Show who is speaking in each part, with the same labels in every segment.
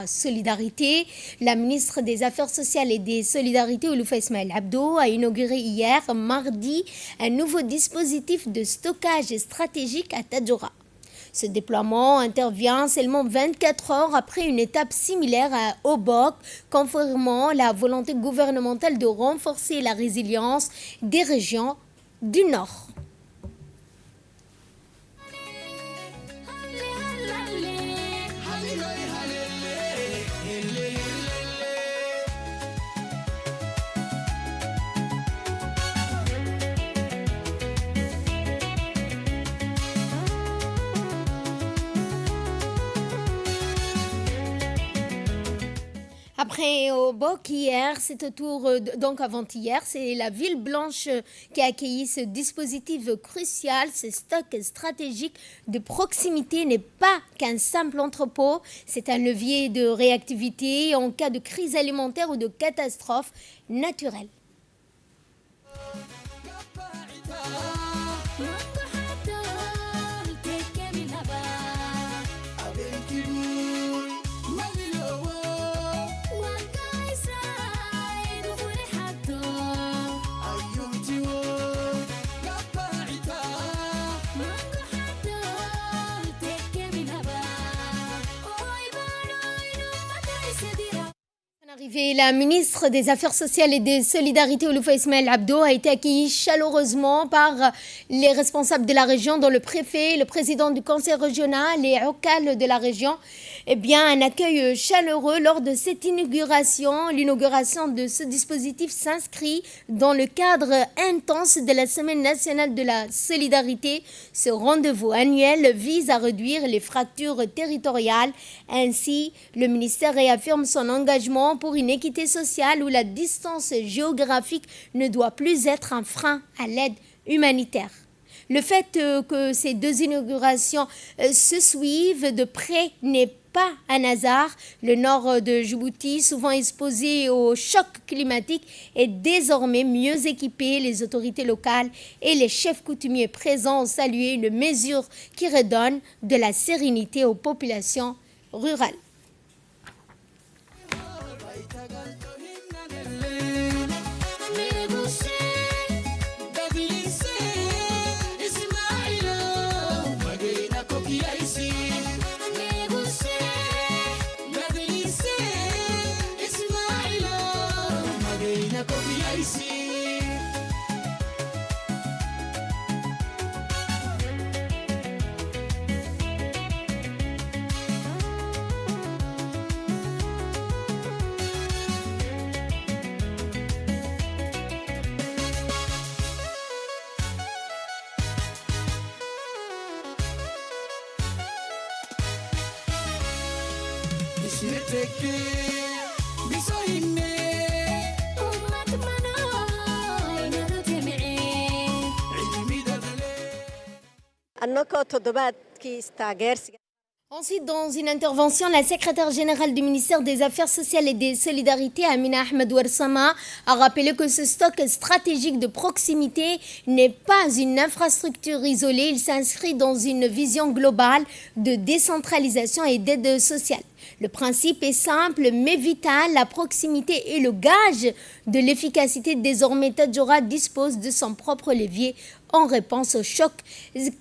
Speaker 1: Solidarité, la ministre des Affaires sociales et des Solidarités, Olouf Ismaël Abdo, a inauguré hier, mardi, un nouveau dispositif de stockage stratégique à Tadjoura. Ce déploiement intervient seulement 24 heures après une étape similaire à Obok, confirmant la volonté gouvernementale de renforcer la résilience des régions du Nord. Après Obok hier, c'est au tour, donc avant-hier, c'est la ville blanche qui a accueilli ce dispositif crucial. Ce stock stratégique de proximité n'est pas qu'un simple entrepôt, c'est un levier de réactivité en cas de crise alimentaire ou de catastrophe naturelle. La ministre des Affaires sociales et des Solidarités, Olouf Ismaël Abdo, a été accueillie chaleureusement par les responsables de la région, dont le préfet, le président du conseil régional et OCAL de la région. Eh bien, un accueil chaleureux lors de cette inauguration. L'inauguration de ce dispositif s'inscrit dans le cadre intense de la Semaine nationale de la solidarité. Ce rendez-vous annuel vise à réduire les fractures territoriales. Ainsi, le ministère réaffirme son engagement pour une équité sociale où la distance géographique ne doit plus être un frein à l'aide humanitaire. Le fait que ces deux inaugurations se suivent de près n'est pas un hasard. Le nord de Djibouti, souvent exposé au choc climatique, est désormais mieux équipé. Les autorités locales et les chefs coutumiers présents ont salué une mesure qui redonne de la sérénité aux populations rurales. Ensuite, dans une intervention, la secrétaire générale du ministère des Affaires sociales et des Solidarités, Amina Ahmed Ouarsama, a rappelé que ce stock stratégique de proximité n'est pas une infrastructure isolée, il s'inscrit dans une vision globale de décentralisation et d'aide sociale. Le principe est simple mais vital, la proximité est le gage de l'efficacité. Désormais, Tadjoura dispose de son propre levier en réponse au choc,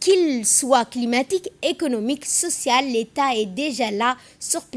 Speaker 1: qu'il soit climatique, économique, social. L'État est déjà là sur place.